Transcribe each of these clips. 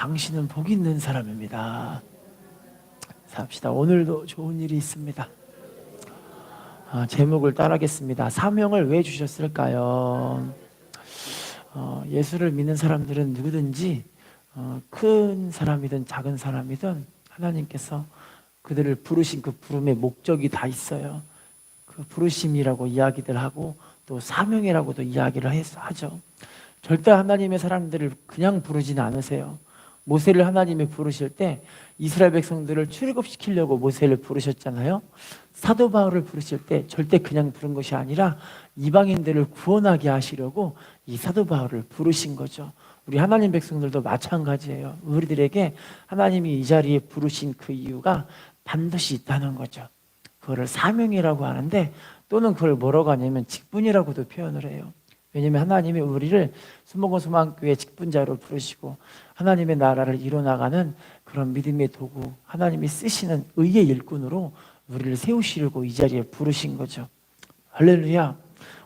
당신은 복 있는 사람입니다. 삽시다. 오늘도 좋은 일이 있습니다. 제목을 따라하겠습니다. 사명을 왜 주셨을까요? 예수를 믿는 사람들은 누구든지 큰 사람이든 작은 사람이든 하나님께서 그들을 부르신 그 부름의 목적이 다 있어요. 그 부르심이라고 이야기들 하고 또 사명이라고도 이야기를 하죠. 절대 하나님의 사람들을 그냥 부르지는 않으세요. 모세를 하나님이 부르실 때 이스라엘 백성들을 출애굽시키려고 모세를 부르셨잖아요. 사도 바울을 부르실 때 절대 그냥 부른 것이 아니라 이방인들을 구원하게 하시려고 이 사도 바울을 부르신 거죠. 우리 하나님 백성들도 마찬가지예요. 우리들에게 하나님이 이 자리에 부르신 그 이유가 반드시 있다는 거죠. 그거를 사명이라고 하는데 또는 그걸 뭐라고 하냐면 직분이라고도 표현을 해요. 왜냐하면 하나님이 우리를 수목원 소망교회 직분자로 부르시고 하나님의 나라를 이뤄나가는 그런 믿음의 도구, 하나님이 쓰시는 의의 일꾼으로 우리를 세우시려고 이 자리에 부르신 거죠. 할렐루야.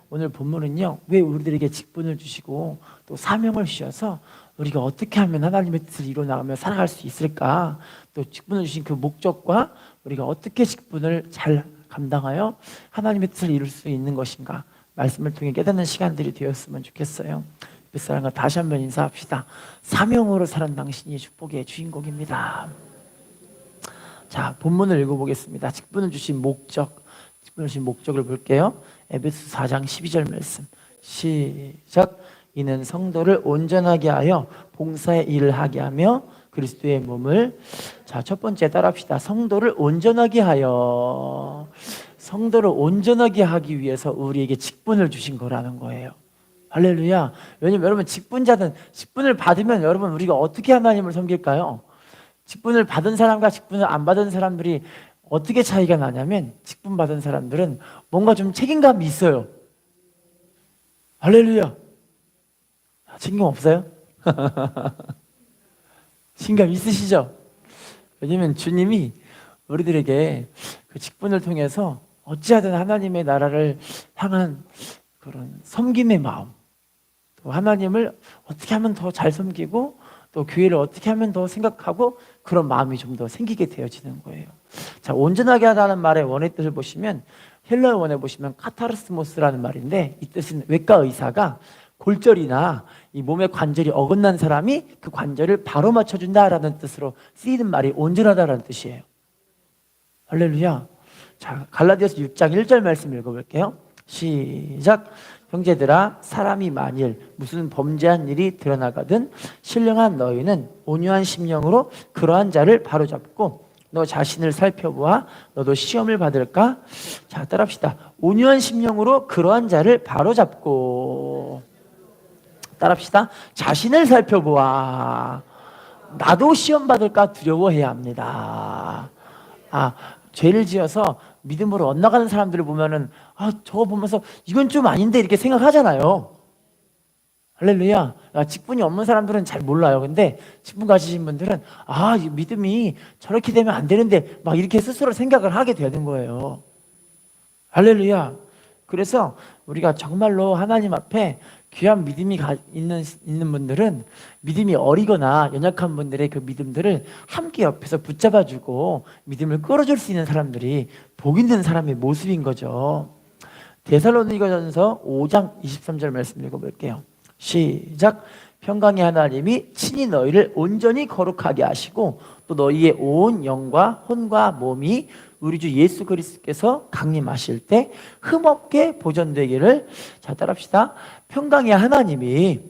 오늘 본문은요, 왜 우리들에게 직분을 주시고 또 사명을 주셔서 우리가 어떻게 하면 하나님의 뜻을 이뤄나가며 살아갈 수 있을까, 또 직분을 주신 그 목적과 우리가 어떻게 직분을 잘 감당하여 하나님의 뜻을 이룰 수 있는 것인가, 말씀을 통해 깨닫는 시간들이 되었으면 좋겠어요. 옆에 사람과 다시 한번 인사합시다. 사명으로 사는 당신이 축복의 주인공입니다. 자, 본문을 읽어보겠습니다. 직분을 주신 목적을 볼게요. 에베소 4장 12절 말씀 시작. 이는 성도를 온전하게 하여 봉사의 일을 하게 하며 그리스도의 몸을, 자, 첫 번째 따라합시다. 성도를 온전하게 하여, 성도를 온전하게 하기 위해서 우리에게 직분을 주신 거라는 거예요. 할렐루야. 왜냐면 여러분, 직분을 받으면 여러분, 우리가 어떻게 하나님을 섬길까요? 직분을 받은 사람과 직분을 안 받은 사람들이 어떻게 차이가 나냐면, 직분 받은 사람들은 뭔가 좀 책임감이 있어요. 할렐루야. 책임 없어요? 책임감 있으시죠? 왜냐면 주님이 우리들에게 그 직분을 통해서 어찌하든 하나님의 나라를 향한 그런 섬김의 마음, 또 하나님을 어떻게 하면 더 잘 섬기고 또 교회를 어떻게 하면 더 생각하고 그런 마음이 좀 더 생기게 되어지는 거예요. 자, 온전하게 하다는 말의 원의 뜻을 보시면, 헬라어 원에 보시면 카타르스모스라는 말인데, 이 뜻은 외과 의사가 골절이나 이 몸의 관절이 어긋난 사람이 그 관절을 바로 맞춰준다라는 뜻으로 쓰이는 말이 온전하다라는 뜻이에요. 할렐루야. 자, 갈라디아서 6장 1절 말씀 읽어볼게요. 시작. 형제들아, 사람이 만일 무슨 범죄한 일이 드러나거든 신령한 너희는 온유한 심령으로 그러한 자를 바로잡고 너 자신을 살펴보아 너도 시험을 받을까? 자, 따라합시다. 온유한 심령으로 그러한 자를 바로잡고, 따라합시다. 자신을 살펴보아 나도 시험 받을까 두려워해야 합니다. 죄를 지어서 믿음으로 엇나가는 사람들을 보면은 저거 보면서 이건 좀 아닌데 이렇게 생각하잖아요. 할렐루야. 직분이 없는 사람들은 잘 몰라요. 근데 직분 가지신 분들은 이 믿음이 저렇게 되면 안 되는데 막 이렇게 스스로 생각을 하게 되는 거예요. 할렐루야. 그래서 우리가 정말로 하나님 앞에 귀한 믿음이 있는 분들은 믿음이 어리거나 연약한 분들의 그 믿음들을 함께 옆에서 붙잡아주고 믿음을 끌어줄 수 있는 사람들이 복 있는 사람의 모습인 거죠. 데살로니가전서 5장 23절 말씀 읽어볼게요. 시작. 평강의 하나님이 친히 너희를 온전히 거룩하게 하시고 또 너희의 온 영과 혼과 몸이 우리 주 예수 그리스도께서 강림하실 때 흠없게 보존되기를, 자, 따라합시다. 평강의 하나님이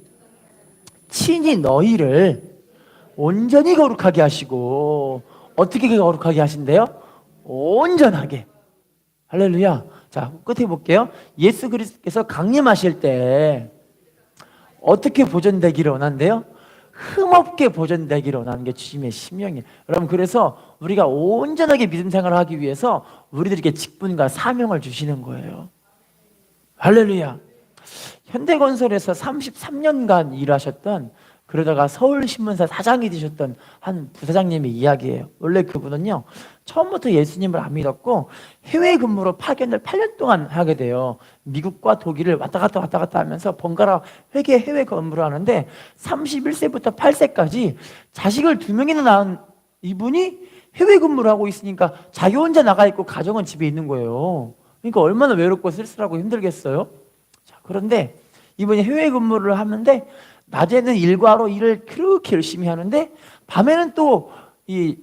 친히 너희를 온전히 거룩하게 하시고, 어떻게 거룩하게 하신대요? 온전하게. 할렐루야. 자, 끝에 볼게요. 예수 그리스도께서 강림하실 때 어떻게 보존되기를 원한대요? 흠없게 보존되기를 원하는 게 주님의 심령이에요. 여러분, 그래서 우리가 온전하게 믿음 생활을 하기 위해서 우리들에게 직분과 사명을 주시는 거예요. 할렐루야. 현대건설에서 33년간 일하셨던 그러다가 서울신문사 사장이 되셨던 한 부사장님의 이야기예요. 원래 그분은요, 처음부터 예수님을 안 믿었고 해외 근무로 파견을 8년 동안 하게 돼요. 미국과 독일을 왔다 갔다 하면서 번갈아 회계 해외 근무를 하는데 31세부터 8세까지 자식을 2명이나 낳은 이분이 해외 근무를 하고 있으니까 자기 혼자 나가 있고 가정은 집에 있는 거예요. 그러니까 얼마나 외롭고 쓸쓸하고 힘들겠어요. 자, 그런데 이분이 해외 근무를 하는데 낮에는 일과로 일을 그렇게 열심히 하는데 밤에는 또 이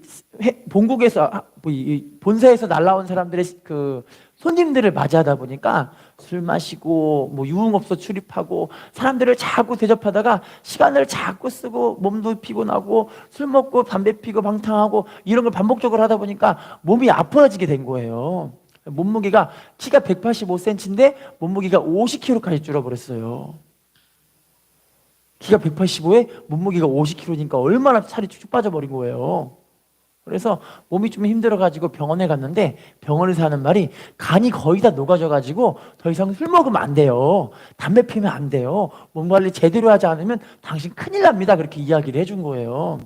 본국에서 이 본사에서 날라온 사람들의 그 손님들을 맞이하다 보니까 술 마시고 뭐 유흥업소 출입하고 사람들을 자꾸 대접하다가 시간을 자꾸 쓰고 몸도 피곤하고 술 먹고 담배 피고 방탕하고 이런 걸 반복적으로 하다 보니까 몸이 아파지게 된 거예요. 몸무게가 키가 185cm인데 몸무게가 50kg까지 줄어버렸어요. 키가 185에 몸무게가 50kg니까 얼마나 살이 쭉쭉 빠져버린 거예요. 그래서 몸이 좀 힘들어가지고 병원에 갔는데 병원에서 하는 말이 간이 거의 다 녹아져가지고 더 이상 술 먹으면 안 돼요. 담배 피면 안 돼요. 몸 관리 제대로 하지 않으면 당신 큰일 납니다. 그렇게 이야기를 해준 거예요.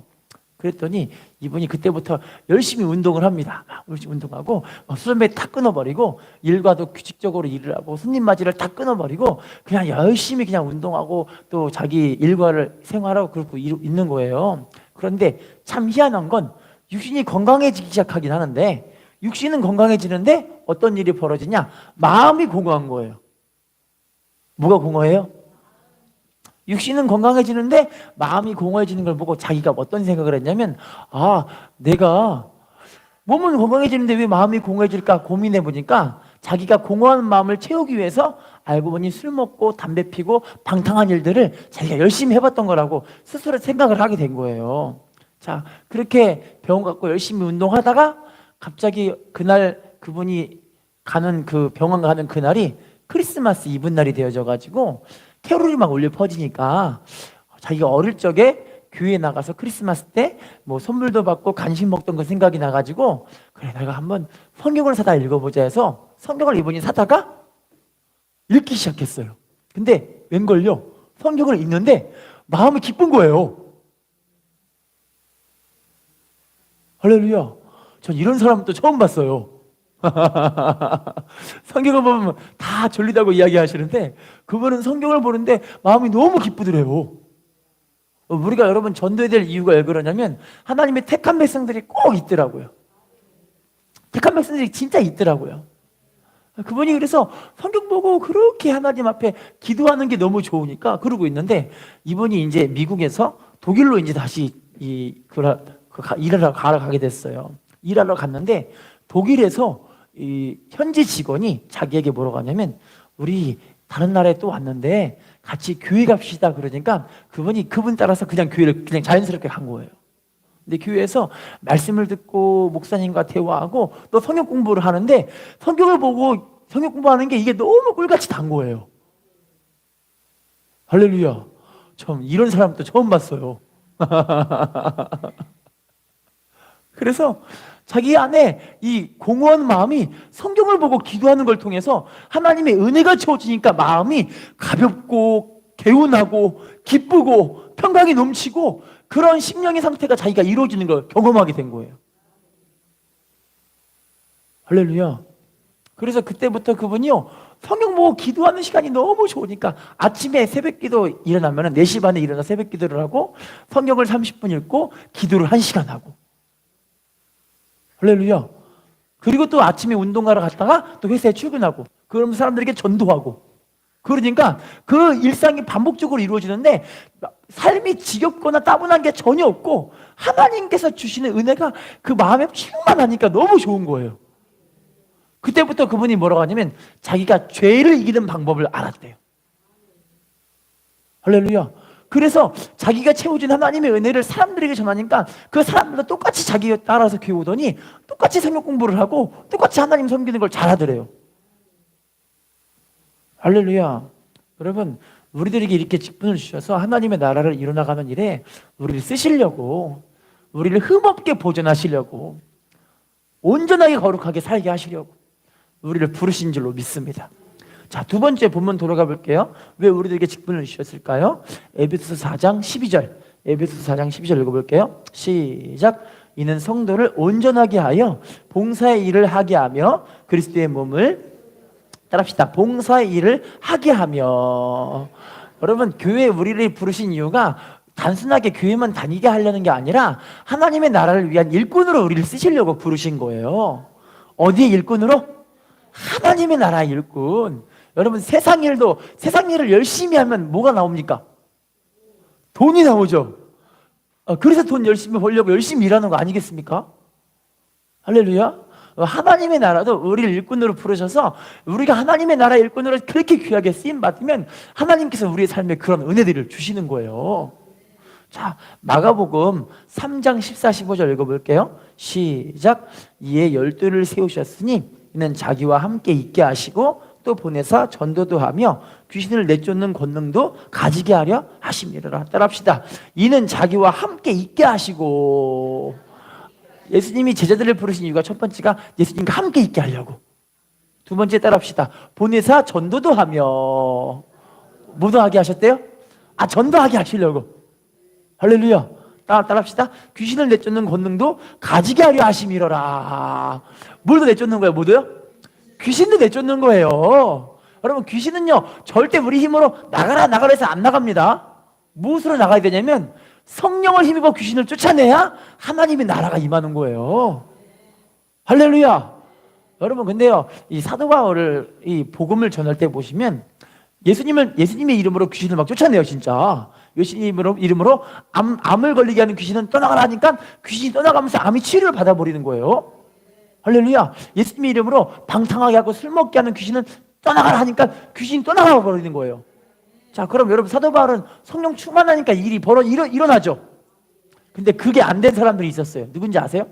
그랬더니 이분이 그때부터 열심히 운동을 합니다. 열심히 운동하고 수전배 다 끊어버리고 일과도 규칙적으로 일을 하고 손님 맞이를 다 끊어버리고 그냥 열심히 그냥 운동하고 또 자기 일과를 생활하고 그러고 있는 거예요. 그런데 참 희한한 건 육신이 건강해지기 시작하긴 하는데 육신은 건강해지는데 어떤 일이 벌어지냐? 마음이 공허한 거예요. 뭐가 공허해요? 육신은 건강해지는데 마음이 공허해지는 걸 보고 자기가 어떤 생각을 했냐면 내가 몸은 건강해지는데 왜 마음이 공허해질까 고민해 보니까 자기가 공허한 마음을 채우기 위해서 알고 보니 술 먹고 담배 피고 방탕한 일들을 자기가 열심히 해봤던 거라고 스스로 생각을 하게 된 거예요. 자, 그렇게 병원 갖고 열심히 운동하다가 갑자기 그날 그분이 가는 그 병원 가는 그날이 크리스마스 이브 날이 되어져 가지고 캐롤이 막 울려 퍼지니까 자기가 어릴 적에 교회에 나가서 크리스마스 때 뭐 선물도 받고 간식 먹던 그 생각이 나가지고 그래 내가 한번 성경을 사다 읽어보자 해서 성경을 이분이 사다가 읽기 시작했어요. 근데 웬걸요? 성경을 읽는데 마음이 기쁜 거예요. 할렐루야. 전 이런 사람은 또 처음 봤어요. 성경을 보면 다 졸리다고 이야기하시는데 그분은 성경을 보는데 마음이 너무 기쁘더래요. 우리가 여러분 전도해야 될 이유가 왜 그러냐면 하나님의 택한 백성들이 꼭 있더라고요. 택한 백성들이 진짜 있더라고요. 그분이 그래서 성경 보고 그렇게 하나님 앞에 기도하는 게 너무 좋으니까 그러고 있는데 이분이 이제 미국에서 독일로 이제 다시 일하러 가게 됐어요. 일하러 갔는데 독일에서 이 현지 직원이 자기에게 뭐라고 하냐면 우리 다른 나라에 또 왔는데 같이 교회 갑시다 그러니까 그분 따라서 그냥 교회를 그냥 자연스럽게 간 거예요. 근데 교회에서 말씀을 듣고 목사님과 대화하고 또 성경 공부를 하는데 성경을 보고 성경 공부하는 게 이게 너무 꿀같이 단 거예요. 할렐루야. 참 이런 사람도 처음 봤어요. 그래서 자기 안에 이 공허한 마음이 성경을 보고 기도하는 걸 통해서 하나님의 은혜가 채워지니까 마음이 가볍고 개운하고 기쁘고 평강이 넘치고 그런 심령의 상태가 자기가 이루어지는 걸 경험하게 된 거예요. 할렐루야. 그래서 그때부터 그분이요 성경 보고 기도하는 시간이 너무 좋으니까 아침에 새벽기도 일어나면 4시 반에 일어나 새벽기도를 하고 성경을 30분 읽고 기도를 1시간 하고 할렐루야. 그리고 또 아침에 운동하러 갔다가 또 회사에 출근하고 그러면 사람들에게 전도하고 그러니까 그 일상이 반복적으로 이루어지는데 삶이 지겹거나 따분한 게 전혀 없고 하나님께서 주시는 은혜가 그 마음에 충만하니까 너무 좋은 거예요. 그때부터 그분이 뭐라고 하냐면 자기가 죄를 이기는 방법을 알았대요. 할렐루야. 그래서 자기가 채워진 하나님의 은혜를 사람들에게 전하니까 그 사람들도 똑같이 자기가 따라서 교회 오더니 똑같이 성경 공부를 하고 똑같이 하나님 섬기는 걸 잘하더래요. 할렐루야. 여러분 우리들에게 이렇게 직분을 주셔서 하나님의 나라를 이뤄나가는 일에 우리를 쓰시려고 우리를 흠없게 보존하시려고 온전하게 거룩하게 살게 하시려고 우리를 부르신 줄로 믿습니다. 자, 두 번째 본문 돌아가 볼게요. 왜 우리들에게 직분을 주셨을까요? 에베소서 4장 12절 에베소서 4장 12절 읽어볼게요. 시작. 이는 성도를 온전하게 하여 봉사의 일을 하게 하며 그리스도의 몸을, 따라합시다, 봉사의 일을 하게 하며. 여러분, 교회에 우리를 부르신 이유가 단순하게 교회만 다니게 하려는 게 아니라 하나님의 나라를 위한 일꾼으로 우리를 쓰시려고 부르신 거예요. 어디의 일꾼으로? 하나님의 나라의 일꾼. 여러분, 세상 일을 열심히 하면 뭐가 나옵니까? 돈이 나오죠. 그래서 돈 열심히 벌려고 열심히 일하는 거 아니겠습니까? 할렐루야. 하나님의 나라도 우리를 일꾼으로 부르셔서 우리가 하나님의 나라 일꾼으로 그렇게 귀하게 쓰임 받으면 하나님께서 우리의 삶에 그런 은혜들을 주시는 거예요. 자, 마가복음 3장 14, 15절 읽어볼게요. 시작. 이에 12를 세우셨으니 이는 자기와 함께 있게 하시고 또 보내사 전도도 하며 귀신을 내쫓는 권능도 가지게 하려 하심이라. 따라합시다. 이는 자기와 함께 있게 하시고. 예수님이 제자들을 부르신 이유가 첫 번째가 예수님과 함께 있게 하려고. 두 번째 따라합시다. 보내사 전도도 하며. 뭐도 하게 하셨대요? 전도하게 하시려고. 할렐루야. 따라합시다. 귀신을 내쫓는 권능도 가지게 하려 하심이로라. 뭘도 내쫓는 거예요? 뭐도요? 귀신도 내쫓는 거예요. 여러분, 귀신은요 절대 우리 힘으로 나가라 해서 안 나갑니다. 무엇으로 나가야 되냐면 성령을 힘입어 귀신을 쫓아내야 하나님의 나라가 임하는 거예요. 할렐루야. 여러분, 근데요 이 사도 바울을 이 복음을 전할 때 보시면 예수님의 이름으로 귀신을 막 쫓아내요. 진짜 예수님 이름으로 암을 걸리게 하는 귀신은 떠나가라 하니까 귀신이 떠나가면서 암이 치료를 받아버리는 거예요. 할렐루야. 예수님의 이름으로 방탕하게 하고 술 먹게 하는 귀신은 떠나가라 하니까 귀신이 떠나가 버리는 거예요. 자, 그럼 여러분, 사도 바울은 성령 충만하니까 일이 일어나죠. 근데 그게 안 된 사람들이 있었어요. 누군지 아세요?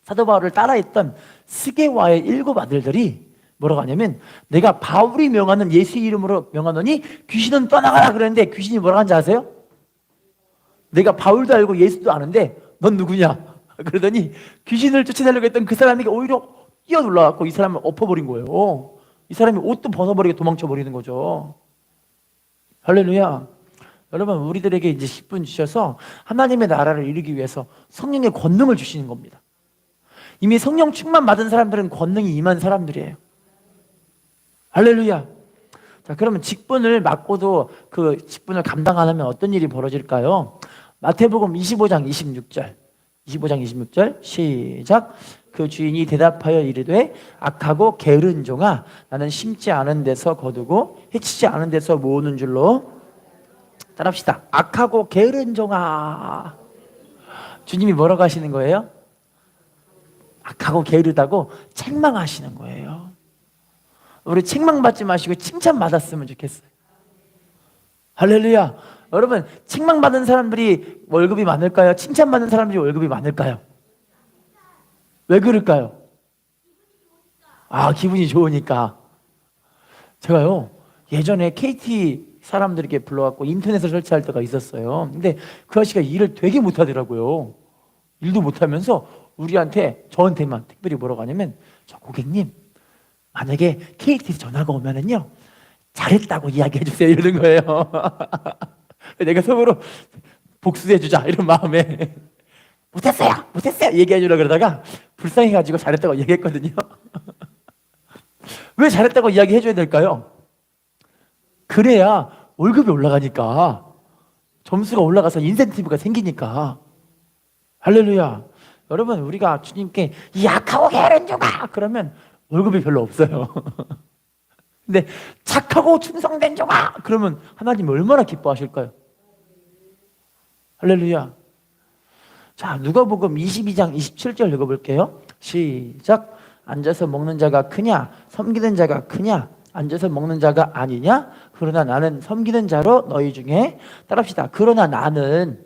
사도 바울을 따라했던 스게와의 7 아들들이 뭐라고 하냐면, 내가 바울이 명하는 예수 이름으로 명하노니 귀신은 떠나가라 그랬는데 귀신이 뭐라고 하는지 아세요? 내가 바울도 알고 예수도 아는데 넌 누구냐? 그러더니 귀신을 쫓아내려고 했던 그 사람에게 오히려 뛰어놀라갖고 이 사람을 엎어버린 거예요. 이 사람이 옷도 벗어버리게 도망쳐버리는 거죠. 할렐루야. 여러분, 우리들에게 이제 10분 주셔서 하나님의 나라를 이루기 위해서 성령의 권능을 주시는 겁니다. 이미 성령 충만 받은 사람들은 권능이 임한 사람들이에요. 할렐루야. 자, 그러면 직분을 맡고도 그 직분을 감당 안 하면 어떤 일이 벌어질까요? 마태복음 25장 26절 시작. 그 주인이 대답하여 이르되 악하고 게으른 종아, 나는 심지 않은 데서 거두고 해치지 않은 데서 모으는 줄로. 따라합시다. 악하고 게으른 종아. 주님이 뭐라고 하시는 거예요? 악하고 게으르다고 책망하시는 거예요. 우리 책망받지 마시고 칭찬받았으면 좋겠어요. 할렐루야. 여러분, 책망받은 사람들이 월급이 많을까요? 칭찬받는 사람들이 월급이 많을까요? 왜 그럴까요? 기분이 좋으니까. 제가요 예전에 KT 사람들에게 불러갖고 인터넷을 설치할 때가 있었어요. 근데 그 아저씨가 일을 되게 못하더라고요. 일도 못하면서 저한테만 특별히 뭐라고 하냐면, 저 고객님, 만약에 KT에서 전화가 오면은요 잘했다고 이야기해 주세요 이러는 거예요. 내가 속으로 복수해주자 이런 마음에 못했어요 얘기해 주려고 그러다가 불쌍해가지고 잘했다고 얘기했거든요. 왜 잘했다고 이야기해 줘야 될까요? 그래야 월급이 올라가니까, 점수가 올라가서 인센티브가 생기니까. 할렐루야. 여러분, 우리가 주님께 약하고 게으른 종아 그러면 월급이 별로 없어요. 근데 착하고 충성된 종아 그러면 하나님 얼마나 기뻐하실까요? 할렐루야. 자, 누가복음 22장 27절 읽어볼게요. 시작. 앉아서 먹는 자가 크냐 섬기는 자가 크냐? 앉아서 먹는 자가 아니냐? 그러나 나는 섬기는 자로 너희 중에, 따라합시다, 그러나 나는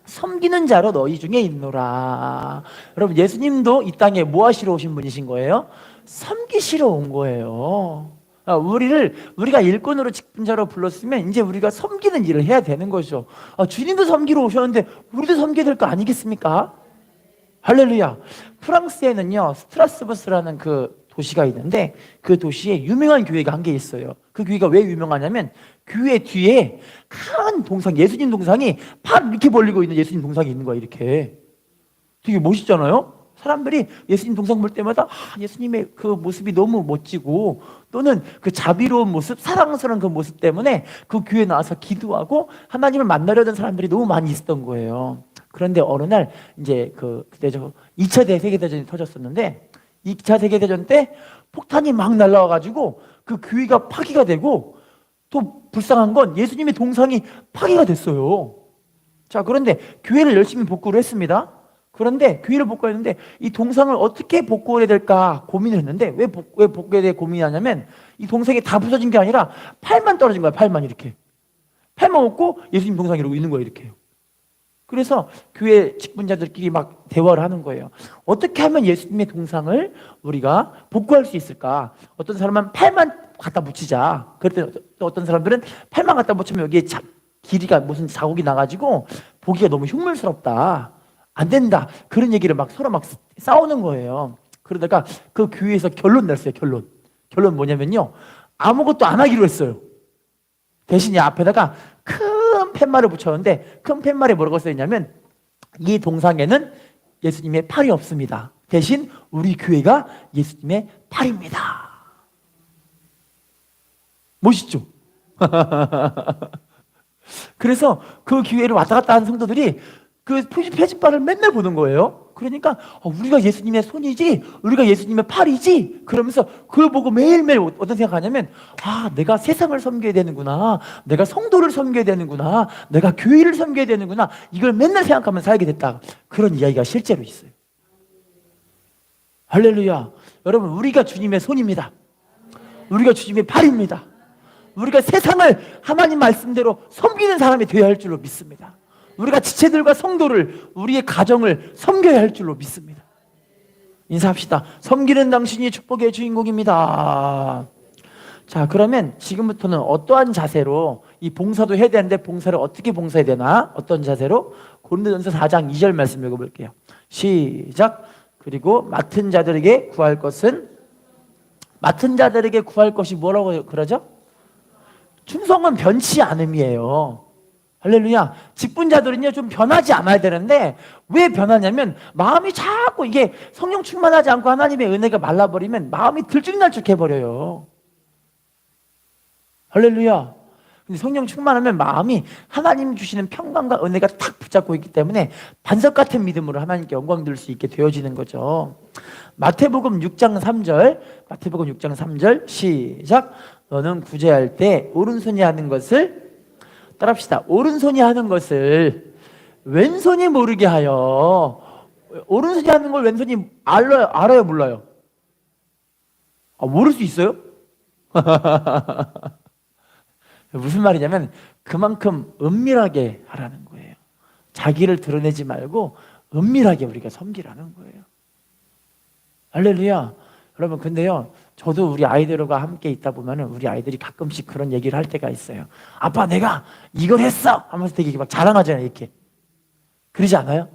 섬기는 자로 너희 중에 있노라. 여러분, 예수님도 이 땅에 뭐 하시러 오신 분이신 거예요? 섬기시러 온 거예요. 우리가 일꾼으로 직분자로 불렀으면 이제 우리가 섬기는 일을 해야 되는 거죠. 주님도 섬기러 오셨는데 우리도 섬겨야 될 거 아니겠습니까? 할렐루야. 프랑스에는요 스트라스부스라는 그 도시가 있는데 그 도시에 유명한 교회가 한 개 있어요. 그 교회가 왜 유명하냐면 교회 뒤에 큰 동상, 예수님 동상이 팔 이렇게 벌리고 있는 예수님 동상이 있는 거야. 이렇게 되게 멋있잖아요. 사람들이 예수님 동상 볼 때마다 예수님의 그 모습이 너무 멋지고 또는 그 자비로운 모습, 사랑스러운 그 모습 때문에 그 교회에 나와서 기도하고 하나님을 만나려던 사람들이 너무 많이 있었던 거예요. 그런데 어느 날 이제 그때 2차 세계대전이 터졌었는데 2차 세계대전 때 폭탄이 막 날라와가지고 그 교회가 파기가 되고 또 불쌍한 건 예수님의 동상이 파기가 됐어요. 자, 그런데 교회를 열심히 복구를 했습니다. 그런데 교회를 복구했는데 이 동상을 어떻게 복구해야 될까 고민을 했는데 왜 복구해야 될 고민하냐면 이 동상이 다 부서진 게 아니라 팔만 떨어진 거야. 팔만 이렇게. 팔만 없고 예수님 동상이 이러고 있는 거예요. 이렇게요. 그래서 교회 직분자들끼리 막 대화를 하는 거예요. 어떻게 하면 예수님의 동상을 우리가 복구할 수 있을까? 어떤 사람은 팔만 갖다 붙이자. 그랬더니 또 어떤 사람들은 팔만 갖다 붙이면 여기에 길이가 무슨 자국이 나가지고 보기가 너무 흉물스럽다. 안 된다. 그런 얘기를 막 서로 막 싸우는 거예요. 그러다가 그 교회에서 결론 냈어요. 결론 뭐냐면요. 아무것도 안 하기로 했어요. 대신 이 앞에다가 큰 팻말을 붙였는데 큰 팻말에 뭐라고 써있냐면 이 동상에는 예수님의 팔이 없습니다. 대신 우리 교회가 예수님의 팔입니다. 멋있죠? 그래서 그 교회를 왔다 갔다 하는 성도들이 그 표지판을 맨날 보는 거예요. 그러니까 우리가 예수님의 손이지, 우리가 예수님의 팔이지, 그러면서 그걸 보고 매일매일 어떤 생각하냐면 내가 세상을 섬겨야 되는구나, 내가 성도를 섬겨야 되는구나, 내가 교회를 섬겨야 되는구나, 이걸 맨날 생각하면 살게 됐다. 그런 이야기가 실제로 있어요. 할렐루야. 여러분, 우리가 주님의 손입니다. 우리가 주님의 팔입니다. 우리가 세상을 하나님 말씀대로 섬기는 사람이 되어야 할 줄로 믿습니다. 우리가 지체들과 성도를, 우리의 가정을 섬겨야 할 줄로 믿습니다. 인사합시다. 섬기는 당신이 축복의 주인공입니다. 자, 그러면 지금부터는 어떠한 자세로 이 봉사도 해야 되는데 봉사를 어떻게 봉사해야 되나? 어떤 자세로? 고린도전서 4장 2절 말씀 읽어볼게요. 시작. 그리고 맡은 자들에게 구할 것은, 맡은 자들에게 구할 것이 뭐라고 그러죠? 충성은 변치 않음이에요. 할렐루야. 직분자들은요 좀 변하지 않아야 되는데 왜 변하냐면 마음이 자꾸 이게 성령 충만하지 않고 하나님의 은혜가 말라버리면 마음이 들쭉날쭉해버려요. 할렐루야. 근데 성령 충만하면 마음이 하나님 주시는 평강과 은혜가 탁 붙잡고 있기 때문에 반석 같은 믿음으로 하나님께 영광 드릴 수 있게 되어지는 거죠. 마태복음 6장 3절, 마태복음 6장 3절 시작. 너는 구제할 때 오른손이 하는 것을, 따라합시다. 오른손이 하는 것을 왼손이 모르게 하여. 오른손이 하는 걸 왼손이 알아요 몰라요? 모를 수 있어요? 무슨 말이냐면 그만큼 은밀하게 하라는 거예요. 자기를 드러내지 말고 은밀하게 우리가 섬기라는 거예요. 할렐루야. 여러분, 근데요 저도 우리 아이들과 함께 있다 보면은 우리 아이들이 가끔씩 그런 얘기를 할 때가 있어요. 아빠, 내가 이걸 했어 하면서 되게 막 자랑하잖아요. 이렇게 그러지 않아요?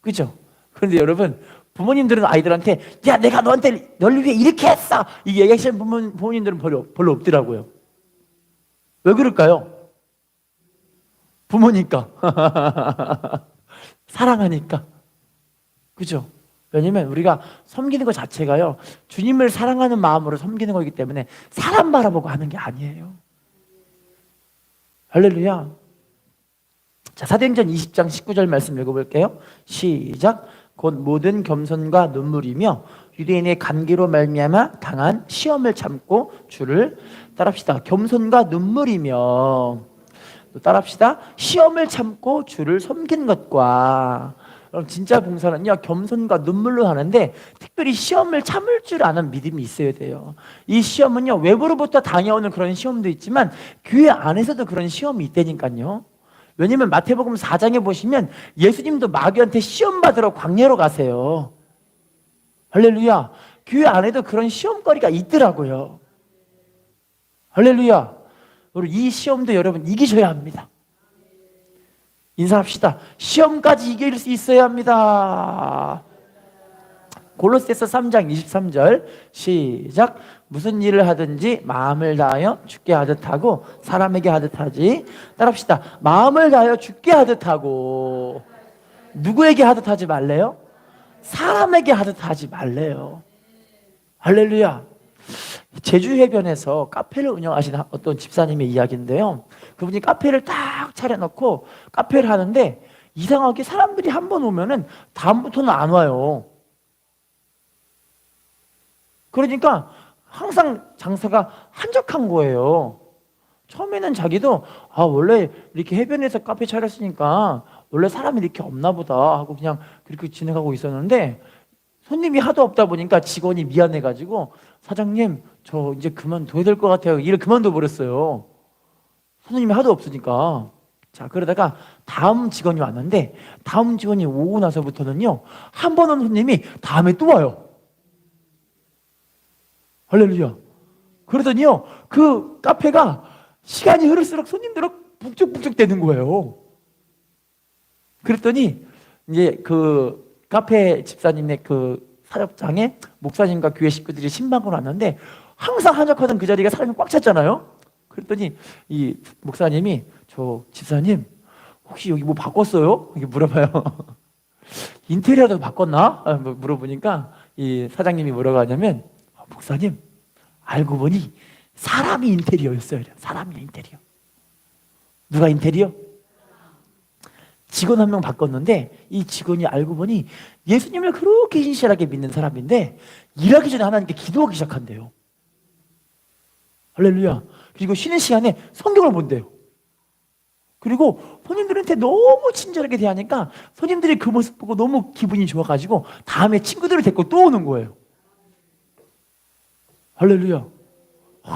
그죠? 그런데 여러분, 부모님들은 아이들한테 야, 내가 널 위해 이렇게 했어 이 얘기하시는 부모님들은 별로 없더라고요. 왜 그럴까요? 부모니까 사랑하니까. 그죠? 왜냐면 우리가 섬기는 것 자체가요 주님을 사랑하는 마음으로 섬기는 거기 때문에 사람 바라보고 하는 게 아니에요. 할렐루야. 자, 사도행전 20장 19절 말씀 읽어볼게요. 시작. 곧 모든 겸손과 눈물이며 유대인의 간계로 말미암아 당한 시험을 참고 주를, 따라합시다. 겸손과 눈물이며, 또 따라합시다. 시험을 참고 주를 섬긴 것과. 그럼 진짜 봉사는요 겸손과 눈물로 하는데 특별히 시험을 참을 줄 아는 믿음이 있어야 돼요. 이 시험은요 외부로부터 당해오는 그런 시험도 있지만 교회 안에서도 그런 시험이 있다니까요. 왜냐면 마태복음 4장에 보시면 예수님도 마귀한테 시험 받으러 광야로 가세요. 할렐루야. 교회 안에도 그런 시험거리가 있더라고요. 할렐루야. 우리 이 시험도 여러분 이기셔야 합니다. 인사합시다. 시험까지 이길 수 있어야 합니다. 골로새서 3장 23절 시작. 무슨 일을 하든지 마음을 다하여 주께 하듯 하고 사람에게 하듯 하지. 따라합시다. 마음을 다하여 주께 하듯 하고. 누구에게 하듯 하지 말래요? 사람에게 하듯 하지 말래요. 할렐루야. 제주 해변에서 카페를 운영하시는 어떤 집사님의 이야기인데요, 그분이 카페를 딱 차려놓고 카페를 하는데 이상하게 사람들이 한 번 오면은 다음부터는 안 와요. 그러니까 항상 장사가 한적한 거예요. 처음에는 자기도 원래 이렇게 해변에서 카페 차렸으니까 원래 사람이 이렇게 없나 보다 하고 그냥 그렇게 진행하고 있었는데, 손님이 하도 없다 보니까 직원이 미안해가지고 사장님 저 이제 그만둬야 될 것 같아요. 일을 그만둬 버렸어요. 손님이 하도 없으니까. 자, 그러다가 다음 직원이 왔는데 다음 직원이 오고 나서부터는요, 한 번 온 손님이 다음에 또 와요. 할렐루야. 그러더니요, 그 카페가 시간이 흐를수록 손님들은 북적북적 되는 거예요. 그랬더니 이제 그 카페 집사님의 그 사역장에 목사님과 교회 식구들이 신방을 왔는데 항상 한적하던 그 자리가 사람이 꽉 찼잖아요. 그랬더니 이 목사님이 저 집사님 혹시 여기 뭐 바꿨어요? 이렇게 물어봐요. 인테리어도 바꿨나? 물어보니까 이 사장님이 뭐라고 하냐면, 목사님 알고 보니 사람이 인테리어였어요. 사람이 인테리어. 누가 인테리어? 직원 한 명 바꿨는데 이 직원이 알고 보니 예수님을 그렇게 신실하게 믿는 사람인데 일하기 전에 하나님께 기도하기 시작한대요. 할렐루야. 그리고 쉬는 시간에 성경을 본대요. 그리고 손님들한테 너무 친절하게 대하니까 손님들이 그 모습 보고 너무 기분이 좋아가지고 다음에 친구들을 데리고 또 오는 거예요. 할렐루야.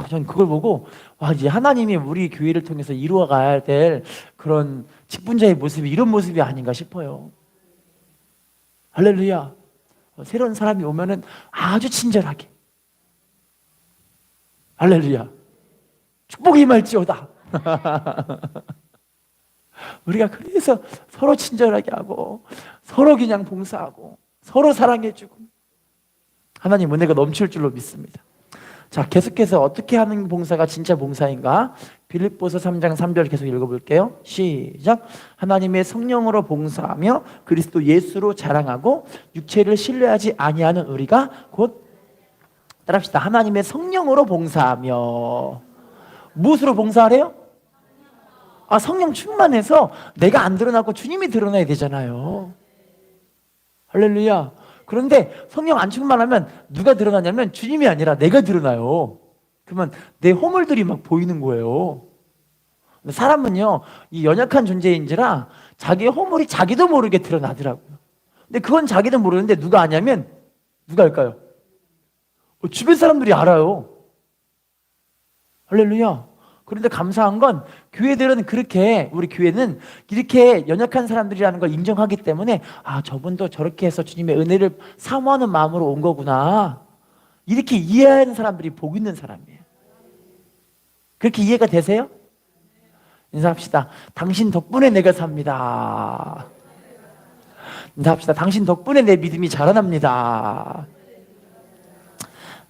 전 그걸 보고 이제 하나님이 우리 교회를 통해서 이루어가야 될 그런 직분자의 모습이 이런 모습이 아닌가 싶어요. 할렐루야. 새로운 사람이 오면은 아주 친절하게. 할렐루야. 축복이 임할지어다. 우리가 그래서 서로 친절하게 하고 서로 그냥 봉사하고 서로 사랑해주고 하나님 은혜가 넘칠 줄로 믿습니다. 자, 계속해서 어떻게 하는 봉사가 진짜 봉사인가? 빌립보서 3장 3절 계속 읽어볼게요. 시작. 하나님의 성령으로 봉사하며 그리스도 예수로 자랑하고 육체를 신뢰하지 아니하는 우리가 곧, 따라합시다. 하나님의 성령으로 봉사하며. 무엇으로 봉사하래요? 성령 충만해서 내가 안 드러나고 주님이 드러나야 되잖아요. 할렐루야. 그런데 성령 안 충만하면 누가 드러나냐면 주님이 아니라 내가 드러나요. 그러면 내 허물들이 막 보이는 거예요. 사람은요, 이 연약한 존재인지라 자기의 허물이 자기도 모르게 드러나더라고요. 근데 그건 자기도 모르는데 누가 아냐면 누가 알까요? 주변 사람들이 알아요. 할렐루야. 그런데 감사한 건 교회들은 그렇게, 우리 교회는 이렇게 연약한 사람들이라는 걸 인정하기 때문에 저분도 저렇게 해서 주님의 은혜를 사모하는 마음으로 온 거구나, 이렇게 이해하는 사람들이 복 있는 사람이에요. 그렇게 이해가 되세요? 인사합시다. 당신 덕분에 내가 삽니다. 인사합시다. 당신 덕분에 내 믿음이 자라납니다.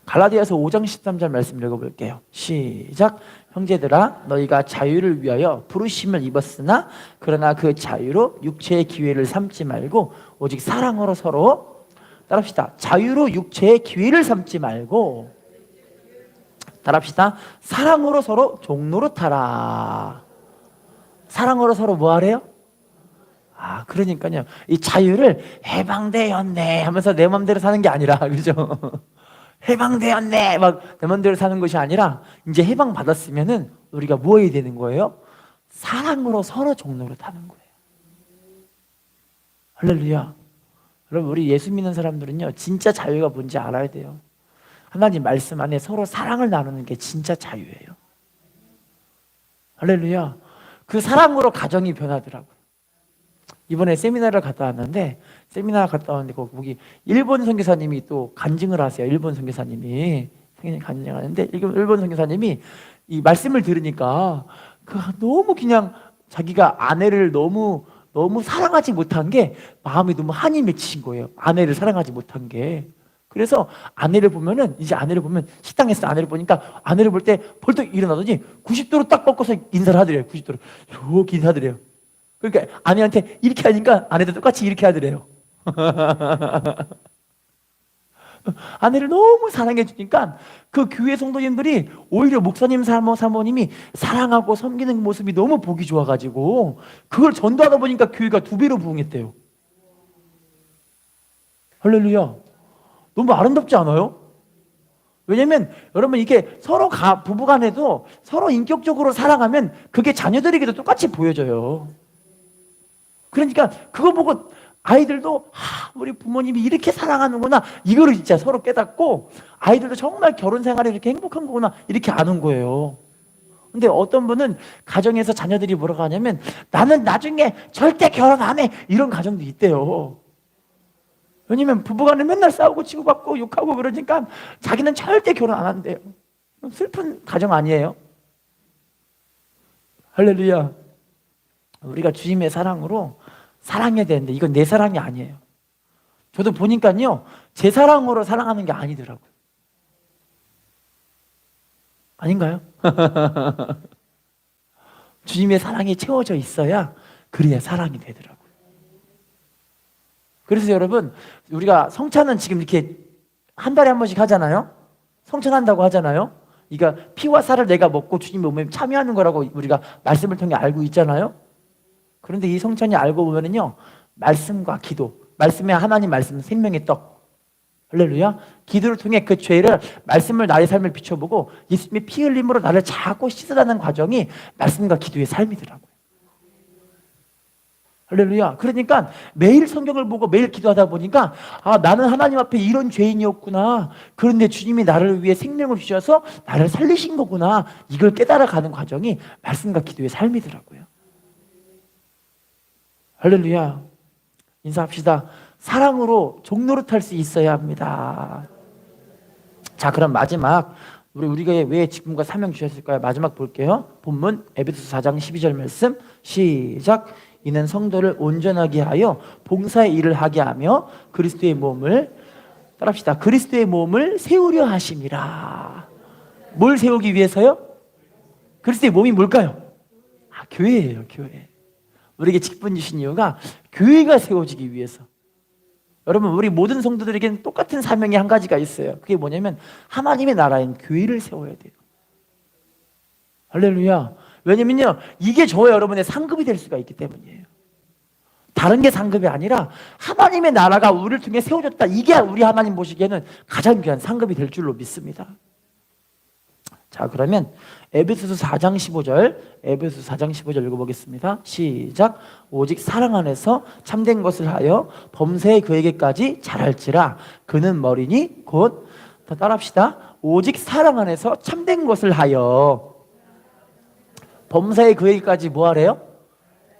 갈라디아서 5장 13절 말씀 읽어볼게요. 시작. 형제들아, 너희가 자유를 위하여 부르심을 입었으나 그러나 그 자유로 육체의 기회를 삼지 말고 오직 사랑으로 서로, 따라합시다. 자유로 육체의 기회를 삼지 말고, 따라합시다. 사랑으로 서로 종노릇하라. 사랑으로 서로 뭐 하래요? 그러니까요, 이 자유를 해방되었네 하면서 내 맘대로 사는 게 아니라, 그죠? 해방되었네 막 내 맘대로 사는 것이 아니라, 이제 해방받았으면은 우리가 뭐 해야 되는 거예요? 사랑으로 서로 종노릇하는 거예요. 할렐루야. 여러분, 우리 예수 믿는 사람들은요, 진짜 자유가 뭔지 알아야 돼요. 하나님 말씀 안에 서로 사랑을 나누는 게 진짜 자유예요. 할렐루야. 그 사랑으로 가정이 변하더라고요. 이번에 세미나를 갔다 왔는데, 거기 일본 선교사님이 또 간증을 하세요. 일본 선교사님이 간증하는데, 일본 선교사님이 이 말씀을 들으니까 너무 그냥 자기가 아내를 너무 사랑하지 못한 게 마음이 너무 한이 맺히신 거예요. 아내를 사랑하지 못한 게. 그래서 아내를 보면은, 이제 아내를 보면, 식당에서 아내를 보니까 아내를 볼 때 벌떡 일어나더니 90도로 딱 꺾어서 인사를 하더래요. 90도로. 이렇게 인사하더래요. 그러니까 아내한테 이렇게 하니까 아내도 똑같이 이렇게 하더래요. 아내를 너무 사랑해 주니까 그 교회 성도님들이 오히려 목사님 사모님이 사랑하고 섬기는 모습이 너무 보기 좋아가지고 그걸 전도하다 보니까 교회가 2배로 부흥했대요. 할렐루야. 너무 아름답지 않아요? 왜냐면 여러분 이게 서로 부부간에도 서로 인격적으로 사랑하면 그게 자녀들에게도 똑같이 보여져요. 그러니까 그거 보고 아이들도 우리 부모님이 이렇게 사랑하는구나 이거를 진짜 서로 깨닫고 아이들도 정말 결혼 생활이 이렇게 행복한 거구나 이렇게 아는 거예요. 근데 어떤 분은 가정에서 자녀들이 뭐라고 하냐면 나는 나중에 절대 결혼 안 해 이런 가정도 있대요. 왜냐면 부부간에 맨날 싸우고 치고받고 욕하고 그러니까 자기는 절대 결혼 안 한대요. 슬픈 가정 아니에요? 할렐루야. 우리가 주님의 사랑으로 사랑해야 되는데 이건 내 사랑이 아니에요. 저도 보니까요 제 사랑으로 사랑하는 게 아니더라고요. 아닌가요? 주님의 사랑이 채워져 있어야 그래야 사랑이 되더라고요. 그래서 여러분 우리가 성찬은 지금 이렇게 한 달에 한 번씩 하잖아요. 성찬한다고 하잖아요. 이거 피와 살을 내가 먹고 주님 몸에 참여하는 거라고 우리가 말씀을 통해 알고 있잖아요. 그런데 이 성찬이 알고 보면은요 말씀과 기도, 말씀의 하나님 말씀 생명의 떡, 할렐루야. 기도를 통해 그 죄를 말씀을 나의 삶을 비춰보고 예수님의 피 흘림으로 나를 자꾸 씻어가는 과정이 말씀과 기도의 삶이더라고요. 할렐루야. 그러니까 매일 성경을 보고 매일 기도하다 보니까 나는 하나님 앞에 이런 죄인이었구나. 그런데 주님이 나를 위해 생명을 주셔서 나를 살리신 거구나. 이걸 깨달아가는 과정이 말씀과 기도의 삶이더라고요. 할렐루야. 인사합시다. 사랑으로 종노릇할 수 있어야 합니다. 자, 그럼 마지막 우리가 왜 직분과 사명 주셨을까요? 마지막 볼게요. 본문 에베소서 4장 12절 말씀 시작. 이는 성도를 온전하게 하여 봉사의 일을 하게 하며 그리스도의 몸을 따라합시다. 그리스도의 몸을 세우려 하심이라. 뭘 세우기 위해서요? 그리스도의 몸이 뭘까요? 교회예요. 교회. 우리에게 직분 주신 이유가 교회가 세워지기 위해서. 여러분 우리 모든 성도들에게는 똑같은 사명이 한 가지가 있어요. 그게 뭐냐면 하나님의 나라인 교회를 세워야 돼요. 할렐루야. 왜냐면요 이게 저와 여러분의 상급이 될 수가 있기 때문이에요. 다른 게 상급이 아니라 하나님의 나라가 우리를 통해 세워졌다. 이게 우리 하나님 보시기에는 가장 귀한 상급이 될 줄로 믿습니다. 자, 그러면 에베소서 4장 15절, 에베소서 4장 15절 읽어보겠습니다. 시작. 오직 사랑 안에서 참된 것을 하여 범사에 그에게까지 잘할지라. 그는 머리니 곧 따라합시다. 오직 사랑 안에서 참된 것을 하여 범사에 그에게까지 뭐 하래요?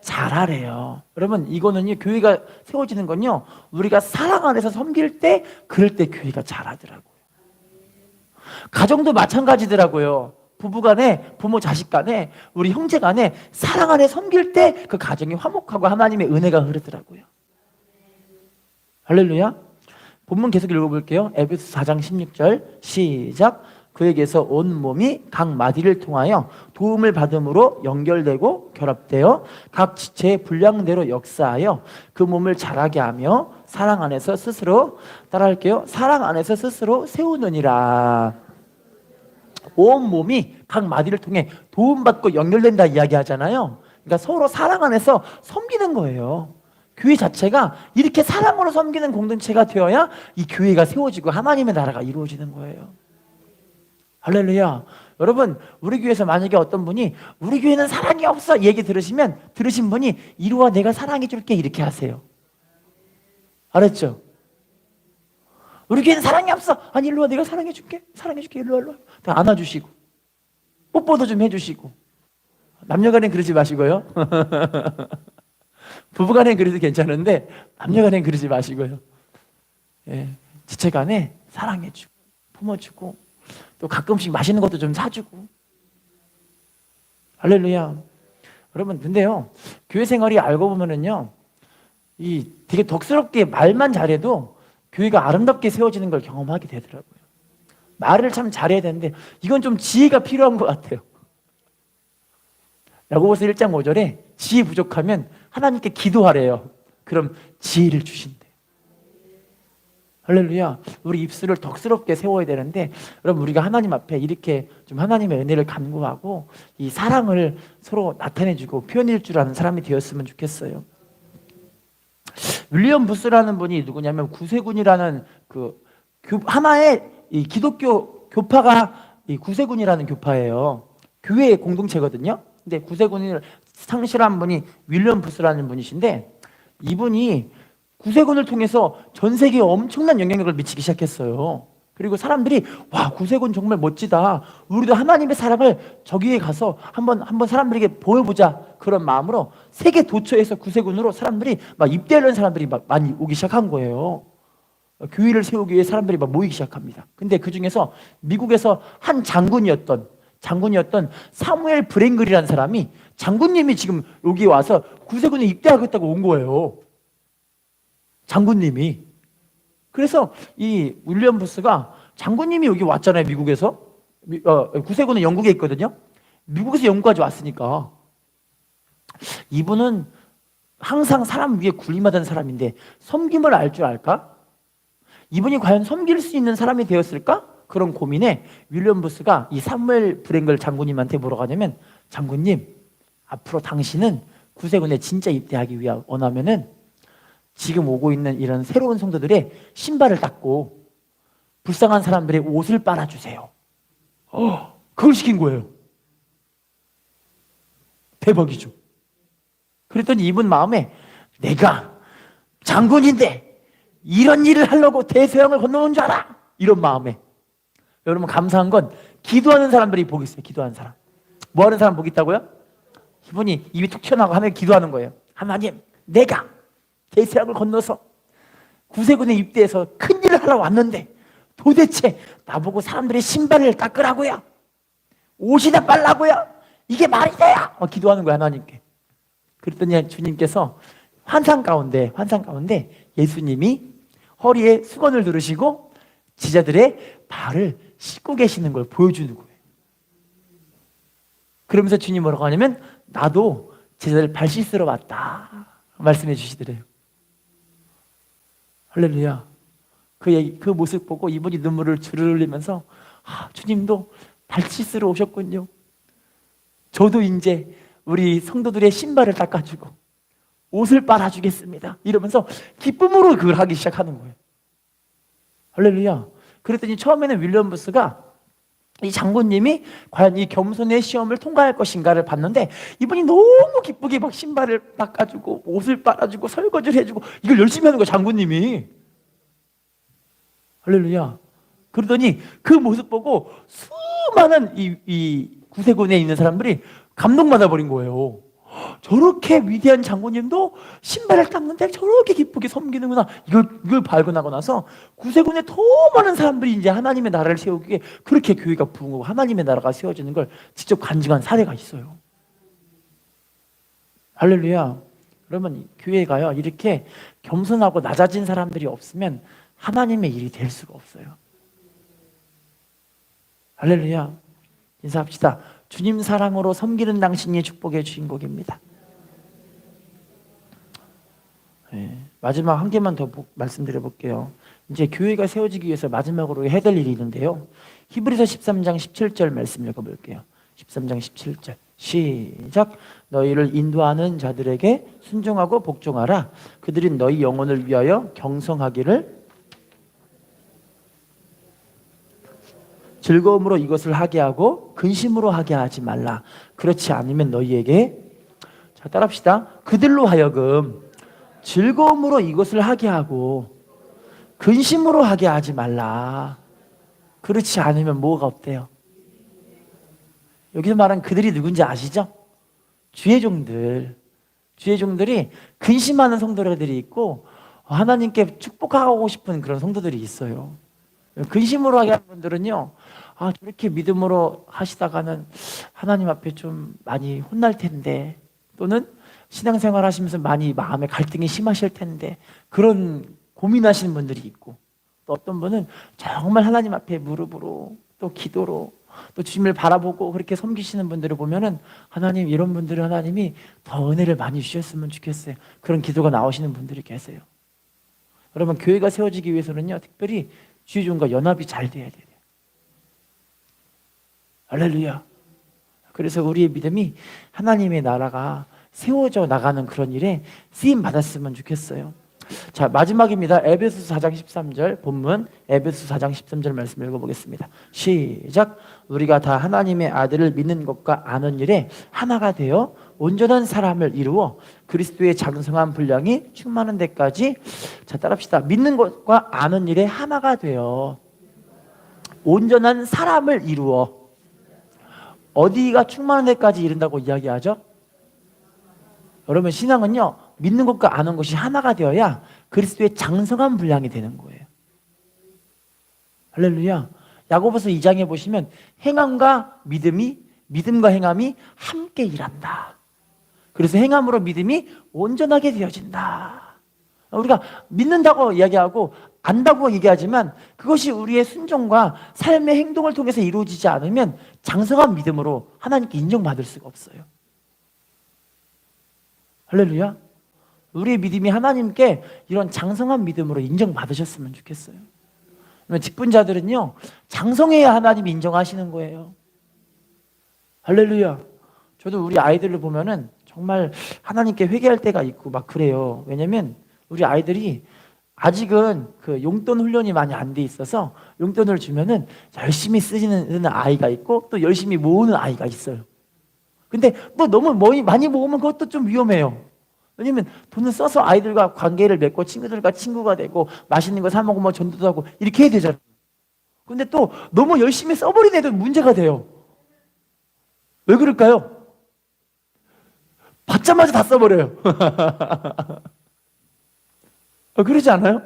잘하래요. 여러분 이거는요 교회가 세워지는 건요 우리가 사랑 안에서 섬길 때 그럴 때 교회가 잘하더라고요. 가정도 마찬가지더라고요. 부부간에, 부모 자식간에, 우리 형제간에 사랑 안에 섬길 때 그 가정이 화목하고 하나님의 은혜가 흐르더라고요. 할렐루야. 본문 계속 읽어볼게요. 에베소 4장 16절 시작. 그에게서 온 몸이 각 마디를 통하여 도움을 받음으로 연결되고 결합되어 각 지체의 분량대로 역사하여 그 몸을 자라게 하며 사랑 안에서 스스로 따라할게요. 사랑 안에서 스스로 세우느니라. 온 몸이 각 마디를 통해 도움받고 연결된다 이야기하잖아요. 그러니까 서로 사랑 안에서 섬기는 거예요. 교회 자체가 이렇게 사랑으로 섬기는 공동체가 되어야 이 교회가 세워지고 하나님의 나라가 이루어지는 거예요. 할렐루야. 여러분 우리 교회에서 만약에 어떤 분이 우리 교회는 사랑이 없어 얘기 들으신 분이 이리 와 내가 사랑해 줄게 이렇게 하세요. 알았죠? 우리 교회는 사랑이 없어. 아니 일로 와 내가 사랑해 줄게 일로 와 안아주시고 뽀뽀도 좀 해주시고. 남녀간엔 그러지 마시고요. 부부간엔 그래도 괜찮은데 남녀간엔 그러지 마시고요. 예, 지체간에 사랑해주고 품어주고 또 가끔씩 맛있는 것도 좀 사주고. 할렐루야. 여러분 근데요 교회 생활이 알고 보면은요 이 되게 덕스럽게 말만 잘해도 교회가 아름답게 세워지는 걸 경험하게 되더라고요. 말을 참 잘해야 되는데 이건 좀 지혜가 필요한 것 같아요. 야고보서 1장 5절에 지혜 부족하면 하나님께 기도하래요. 그럼 지혜를 주신대. 할렐루야. 우리 입술을 덕스럽게 세워야 되는데, 여러분 우리가 하나님 앞에 이렇게 좀 하나님의 은혜를 간구하고 이 사랑을 서로 나타내주고 표현할 줄 아는 사람이 되었으면 좋겠어요. 윌리엄 부스라는 분이 누구냐면 구세군이라는 하나의 이 기독교 교파가 이 구세군이라는 교파예요. 교회의 공동체거든요. 근데 구세군을 상실한 분이 윌리엄 부스라는 분이신데, 이분이 구세군을 통해서 전 세계에 엄청난 영향력을 미치기 시작했어요. 그리고 사람들이 와, 구세군 정말 멋지다. 우리도 하나님의 사랑을 저기에 가서 한번 사람들에게 보여보자. 그런 마음으로 세계 도처에서 구세군으로 사람들이 막 입대하는 사람들이 막 많이 오기 시작한 거예요. 교회를 세우기 위해 사람들이 막 모이기 시작합니다. 근데 그 중에서 미국에서 한 장군이었던 사무엘 브랭글이라는 사람이, 장군님이 지금 여기 와서 구세군에 입대하겠다고 온 거예요. 장군님이. 그래서 이 윌리엄 부스가, 장군님이 여기 왔잖아요. 미국에서. 구세군은 영국에 있거든요. 미국에서 영국까지 왔으니까 이분은 항상 사람 위에 군림하던 사람인데 섬김을 알 줄 알까? 이분이 과연 섬길 수 있는 사람이 되었을까? 그런 고민에 윌리엄 부스가 이 사무엘 브랭글 장군님한테 뭐라고 하냐면, 장군님, 앞으로 당신은 구세군에 진짜 입대하기 위해 원하면은 지금 오고 있는 이런 새로운 성도들의 신발을 닦고 불쌍한 사람들의 옷을 빨아주세요. 그걸 시킨 거예요. 대박이죠. 그랬더니 이분 마음에, 내가 장군인데 이런 일을 하려고 대서양을 건너온 줄 알아? 이런 마음에. 여러분 감사한 건 기도하는 사람들이 복이 있어요. 기도하는 사람. 뭐 하는 사람 복이 있다고요? 이분이 입이 툭 튀어나오고 하나님 기도하는 거예요. 하나님, 내가 대서양을 건너서 구세군에 입대해서 큰 일을 하러 왔는데 도대체 나보고 사람들의 신발을 닦으라고요? 옷이나 빨라고요? 이게 말이 돼요? 기도하는 거야, 하나님께. 그랬더니 주님께서 환상 가운데 예수님이 허리에 수건을 두르시고 제자들의 발을 씻고 계시는 걸 보여주는 거예요. 그러면서 주님이 뭐라고 하냐면, 나도 제자들 발 씻으러 왔다 말씀해 주시더래요. 할렐루야. 그 모습 보고 이분이 눈물을 주르르 흘리면서, 주님도 발 씻으러 오셨군요. 저도 이제 우리 성도들의 신발을 닦아주고 옷을 빨아주겠습니다. 이러면서 기쁨으로 그걸 하기 시작하는 거예요. 할렐루야. 그랬더니 처음에는 윌리엄 부스가 이 장군님이 과연 이 겸손의 시험을 통과할 것인가를 봤는데, 이분이 너무 기쁘게 막 신발을 닦아주고 옷을 빨아주고 설거지를 해주고 이걸 열심히 하는 거예요, 장군님이. 할렐루야. 그러더니 그 모습 보고 수많은 이 구세군에 있는 사람들이 감동받아 버린 거예요. 저렇게 위대한 장군님도 신발을 닦는데 저렇게 기쁘게 섬기는구나. 이걸 발견하고 나서 구세군에 더 많은 사람들이 이제 하나님의 나라를 세우기에 그렇게 교회가 부흥하고 하나님의 나라가 세워지는 걸 직접 간증한 사례가 있어요. 할렐루야. 그러면 교회가요, 이렇게 겸손하고 낮아진 사람들이 없으면 하나님의 일이 될 수가 없어요. 할렐루야. 인사합시다. 주님 사랑으로 섬기는 당신이 축복의 주인공입니다. 네, 마지막 한 개만 더 말씀드려 볼게요. 이제 교회가 세워지기 위해서 마지막으로 해야 될 일이 있는데요. 히브리서 13장 17절 말씀 읽어볼게요. 13장 17절 시작. 너희를 인도하는 자들에게 순종하고 복종하라. 그들은 너희 영혼을 위하여 경성하기를 즐거움으로 이것을 하게 하고 근심으로 하게 하지 말라. 그렇지 않으면 너희에게, 자 따라합시다. 그들로 하여금 즐거움으로 이것을 하게 하고 근심으로 하게 하지 말라. 그렇지 않으면 뭐가 없대요? 여기서 말한 그들이 누군지 아시죠? 주의 종들. 주의 종들이 근심하는 성도들이 있고 하나님께 축복하고 싶은 그런 성도들이 있어요. 근심으로 하게 하는 분들은요, 저렇게 믿음으로 하시다가는 하나님 앞에 좀 많이 혼날 텐데, 또는 신앙생활 하시면서 많이 마음에 갈등이 심하실 텐데, 그런 고민하시는 분들이 있고, 또 어떤 분은 정말 하나님 앞에 무릎으로 또 기도로 또 주님을 바라보고 그렇게 섬기시는 분들을 보면은 하나님, 이런 분들은 하나님이 더 은혜를 많이 주셨으면 좋겠어요. 그런 기도가 나오시는 분들이 계세요. 여러분, 교회가 세워지기 위해서는요, 특별히 주의종과 연합이 잘 돼야 돼요. 할렐루야. 그래서 우리의 믿음이 하나님의 나라가 세워져 나가는 그런 일에 쓰임 받았으면 좋겠어요. 자, 마지막입니다. 에베소서 4장 13절 본문, 에베소서 4장 13절 말씀 읽어보겠습니다. 시작. 우리가 다 하나님의 아들을 믿는 것과 아는 일에 하나가 되어 온전한 사람을 이루어 그리스도의 장성한 분량이 충만한 데까지. 자, 따라합시다. 믿는 것과 아는 일에 하나가 되어 온전한 사람을 이루어. 어디가 충만한 데까지 이른다고 이야기하죠? 여러분, 신앙은요, 믿는 것과 아는 것이 하나가 되어야 그리스도의 장성한 분량이 되는 거예요. 할렐루야. 야고보서 2장에 보시면 행함과 믿음과 행함이 함께 일한다. 그래서 행함으로 믿음이 온전하게 되어진다. 우리가 믿는다고 이야기하고 안다고 얘기하지만 그것이 우리의 순종과 삶의 행동을 통해서 이루어지지 않으면 장성한 믿음으로 하나님께 인정받을 수가 없어요. 할렐루야. 우리의 믿음이 하나님께 이런 장성한 믿음으로 인정받으셨으면 좋겠어요. 직분자들은요, 장성해야 하나님이 인정하시는 거예요. 할렐루야. 저도 우리 아이들을 보면은 정말 하나님께 회개할 때가 있고 막 그래요. 왜냐면 우리 아이들이 아직은 그 용돈 훈련이 많이 안 돼 있어서 용돈을 주면은 열심히 쓰는 아이가 있고 또 열심히 모으는 아이가 있어요. 근데 또 너무 많이 모으면 그것도 좀 위험해요. 왜냐면 돈을 써서 아이들과 관계를 맺고 친구들과 친구가 되고 맛있는 거 사 먹으면 전도도 하고 이렇게 해야 되잖아요. 근데 또 너무 열심히 써버린 애들 문제가 돼요. 왜 그럴까요? 받자마자 다 써버려요. 그러지 않아요?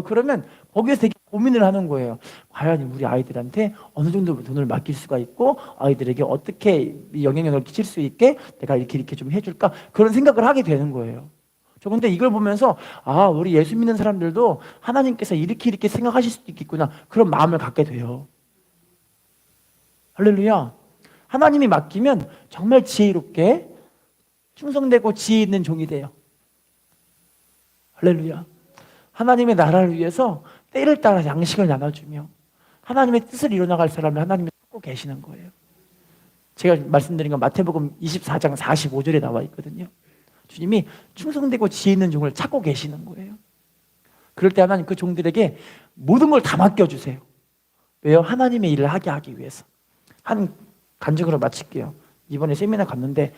그러면 거기에서 되게 고민을 하는 거예요. 과연 우리 아이들한테 어느 정도 돈을 맡길 수가 있고 아이들에게 어떻게 영향력을 끼칠 수 있게 내가 이렇게 좀 해줄까? 그런 생각을 하게 되는 거예요. 저 근데 이걸 보면서 우리 예수 믿는 사람들도 하나님께서 이렇게 생각하실 수도 있겠구나, 그런 마음을 갖게 돼요. 할렐루야. 하나님이 맡기면 정말 지혜롭게 충성되고 지혜 있는 종이 돼요. 할렐루야. 하나님의 나라를 위해서 때를 따라 양식을 나눠주며 하나님의 뜻을 이뤄나갈 사람을 하나님이 찾고 계시는 거예요. 제가 말씀드린 건 마태복음 24장 45절에 나와 있거든요. 주님이 충성되고 지혜 있는 종을 찾고 계시는 거예요. 그럴 때 하나님 그 종들에게 모든 걸 다 맡겨주세요. 왜요? 하나님의 일을 하기 위해서. 한 간증으로 마칠게요. 이번에 세미나 갔는데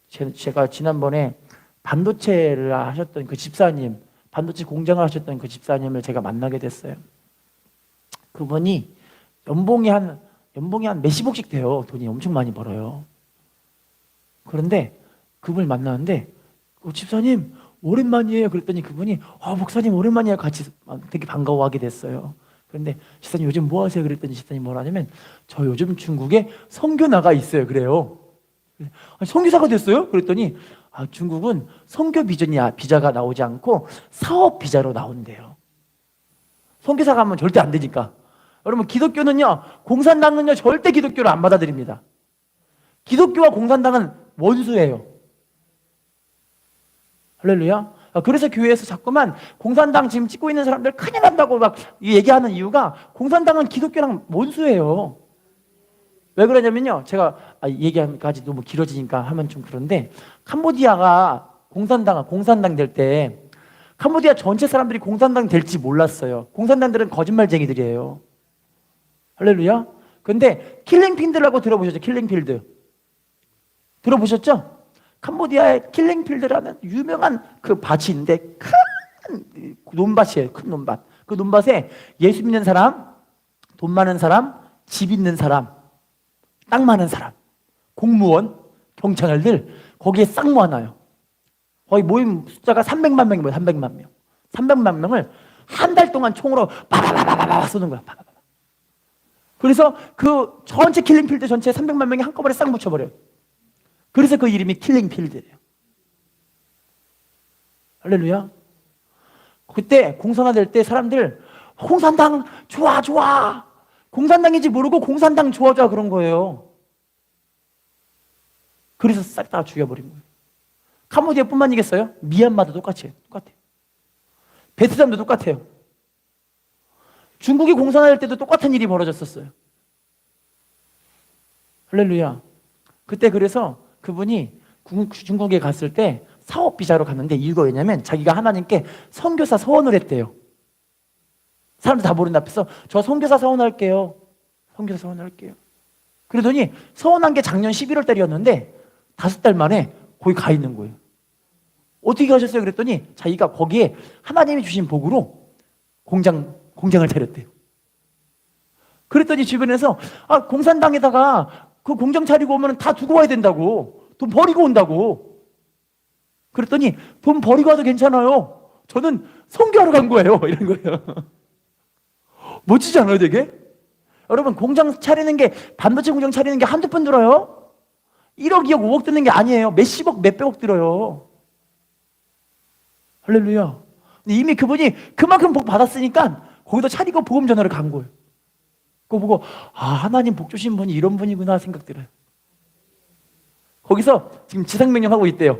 제가 지난번에 반도체를 하셨던 그 집사님, 반도체 공장을 하셨던 그 집사님을 제가 만나게 됐어요. 그분이 연봉이 한 몇십억씩 돼요. 돈이 엄청 많이 벌어요. 그런데 그분을 만나는데 집사님 오랜만이에요. 그랬더니 그분이 목사님 오랜만이에요. 같이 되게 반가워하게 됐어요. 그런데 집사님 요즘 뭐 하세요? 그랬더니 집사님 뭐라냐면 저 요즘 중국에 선교 나가 있어요. 그래요. 선교사가 됐어요? 그랬더니 중국은 선교 비자가 나오지 않고 사업 비자로 나온대요. 선교사 가면 절대 안 되니까. 여러분, 기독교는요, 공산당은요 절대 기독교를 안 받아들입니다. 기독교와 공산당은 원수예요. 할렐루야. 그래서 교회에서 자꾸만 공산당 지금 찍고 있는 사람들 큰일 난다고 막 얘기하는 이유가 공산당은 기독교랑 원수예요. 왜 그러냐면요, 제가 얘기하기까지 너무 길어지니까 하면 좀 그런데 캄보디아가 공산당 될 때 캄보디아 전체 사람들이 공산당 될지 몰랐어요. 공산당들은 거짓말쟁이들이에요. 할렐루야. 근데 킬링필드라고 들어보셨죠? 킬링필드 들어보셨죠? 캄보디아의 킬링필드라는 유명한 그 밭이 있는데 큰 논밭이에요. 큰 논밭. 그 논밭에 예수 믿는 사람, 돈 많은 사람, 집 있는 사람, 땅 많은 사람, 공무원, 경찰들 거기에 싹 모아놔요. 거의 모임 숫자가 300만 명이에요. 300만 명. 300만 명을 한 달 동안 총으로 바바바바바 쏘는 거야. 바바바바. 그래서 그 전체 킬링필드 전체에 300만 명이 한꺼번에 싹 묻혀버려요. 그래서 그 이름이 킬링필드예요. 할렐루야. 그때 공산화될 때 사람들 공산당 좋아 좋아. 공산당인지 모르고 공산당 좋아 좋아 그런 거예요. 그래서 싹 다 죽여버린 거예요. 캄보디아뿐만이겠어요? 미얀마도 똑같아요. 베트남도 똑같아요. 중국이 공산화될 때도 똑같은 일이 벌어졌었어요. 할렐루야. 그때 그래서 그분이 중국에 갔을 때 사업 비자로 갔는데 이유가 왜냐면 자기가 하나님께 선교사 서원을 했대요. 사람들 다 모르는 앞에서 저 선교사 서원할게요. 선교사 서원할게요. 그러더니 서원한 게 작년 11월 달이었는데 5달 만에 거기 가 있는 거예요. 어떻게 가셨어요? 그랬더니 자기가 거기에 하나님이 주신 복으로 공장을 차렸대요. 그랬더니 주변에서 공산당에다가 그 공장 차리고 오면 다 두고 와야 된다고. 돈 버리고 온다고. 그랬더니 돈 버리고 와도 괜찮아요. 저는 선교하러 간 거예요. 이런 거예요. 멋지지 않아요, 되게? 여러분, 공장 차리는 게, 반도체 공장 차리는 게 한두 푼 들어요? 1억, 2억, 5억 드는 게 아니에요. 몇십억, 몇백억 들어요. 할렐루야. 근데 이미 그분이 그만큼 복 받았으니까 거기다 차리고 복음 전하러 간 거예요. 그거 보고 하나님 복 주신 분이 이런 분이구나 생각 들어요. 거기서 지금 지상명령 하고 있대요.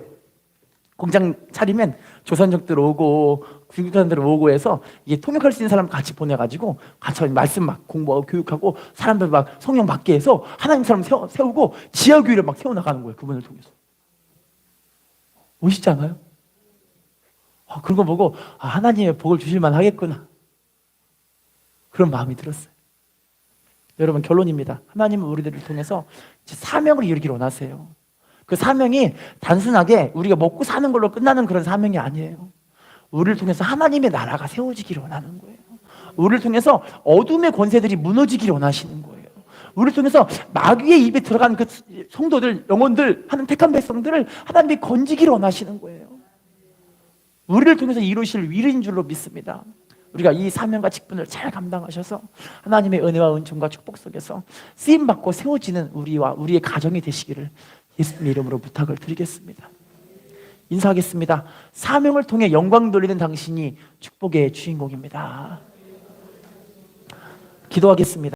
공장 차리면 조선족들 오고 중국 사람들 오고 해서 이게 통역할 수 있는 사람 같이 보내가지고 같이 말씀 막 공부하고 교육하고 사람들 막 성령 받게 해서 하나님 사람 세우고 지하교회를 막 세워나가는 거예요. 그분을 통해서. 멋있지 않아요? 그런 거 보고 하나님의 복을 주실만 하겠구나. 그런 마음이 들었어요. 여러분, 결론입니다. 하나님은 우리들을 통해서 사명을 이루기를 원하세요. 그 사명이 단순하게 우리가 먹고 사는 걸로 끝나는 그런 사명이 아니에요. 우리를 통해서 하나님의 나라가 세워지기를 원하는 거예요. 우리를 통해서 어둠의 권세들이 무너지기를 원하시는 거예요. 우리를 통해서 마귀의 입에 들어간 그 성도들, 영혼들, 하는 택한 백성들을 하나님이 건지기를 원하시는 거예요. 우리를 통해서 이루실 위르인 줄로 믿습니다. 우리가 이 사명과 직분을 잘 감당하셔서 하나님의 은혜와 은총과 축복 속에서 쓰임받고 세워지는 우리와 우리의 가정이 되시기를 예수님의 이름으로 부탁을 드리겠습니다. 인사하겠습니다. 사명을 통해 영광 돌리는 당신이 축복의 주인공입니다. 기도하겠습니다.